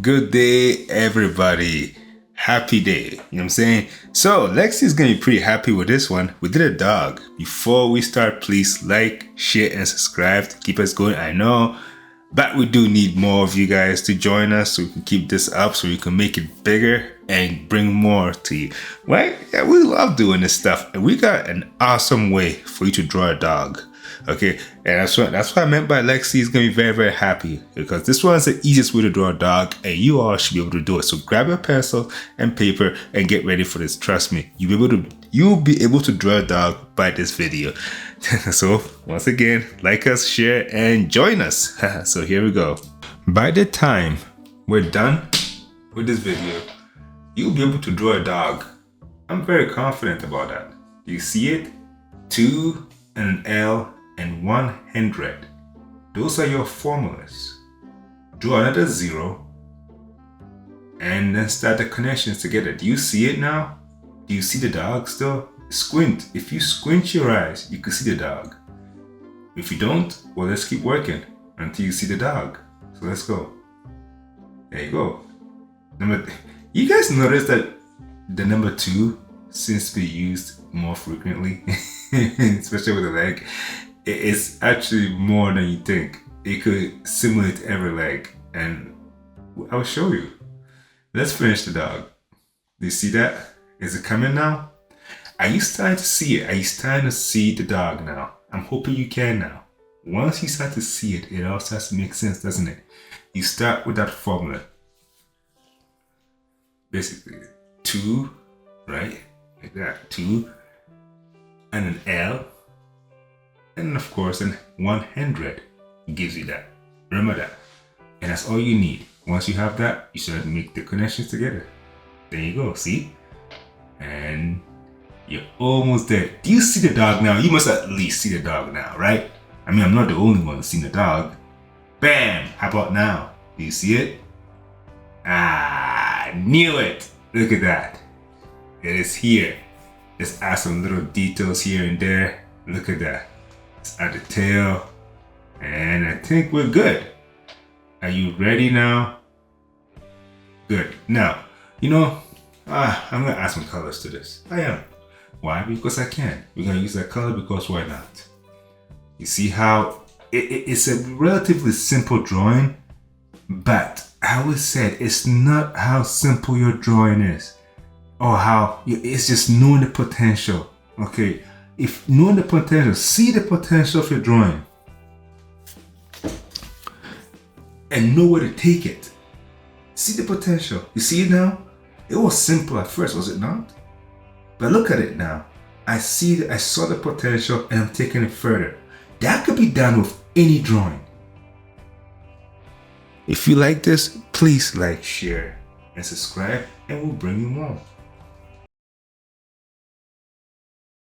Good day, everybody. Happy day. You know what I'm saying? So, Lexi's gonna be pretty happy with this one. We did a dog. Before we start, please like, share, and subscribe to keep us going. I know, but we do need more of you guys to join us so we can keep this up so we can make it bigger and bring more to you. Right? Yeah, we love doing this stuff. And we got an awesome way for you to draw a dog. Okay, and that's what I meant by Lexi is gonna be very, very happy because this one is the easiest way to draw a dog, and you all should be able to do it. So grab your pencil and paper and get ready for this. Trust me, you'll be able to draw a dog by this video. So once again, like us, share, and join us. So here we go. By the time we're done with this video, you'll be able to draw a dog. I'm very confident about that. You see it? 2 and an L and 100. Those are your formulas. Draw another 0 and then start the connections together. Do you see it now? Do you see the dog still? Squint. If you squint your eyes, you can see the dog. If you don't, well, let's keep working until you see the dog. So let's go. There you go. You guys notice that the number 2 seems to be used more frequently, especially with the leg. It's actually more than you think. It could simulate every leg, and I'll show you. Let's finish the dog. Do you see that? Is it coming now? Are you starting to see it? Are you starting to see the dog now? I'm hoping you can now. Once you start to see it, it all starts to make sense, doesn't it? You start with that formula. Basically, 2, right? Like that, 2, and an L, and of course, an 100 gives you that. Remember that. And that's all you need. Once you have that, you start to make the connections together. There you go, see? And you're almost there. Do you see the dog now? You must at least see the dog now, right? I mean, I'm not the only one who's seen the dog. Bam! How about now? Do you see it? Ah, knew it! Look at that. It is here. Just add some little details here and there. Look at that. Let's add the tail. And I think we're good. Are you ready now? Good. Now, I'm going to add some colors to this. I am. Why? Because I can. We're going to use that color because why not? You see how it's a relatively simple drawing, but I always said it's not how simple your drawing is. Or how it's just knowing the potential. Okay, if knowing the potential, see the potential of your drawing and know where to take it. See the potential. You see it now? It was simple at first, was it not? But look at it now. I saw the potential and I'm taking it further. That could be done with any drawing. If you like this, please like, share, and subscribe, and we'll bring you more.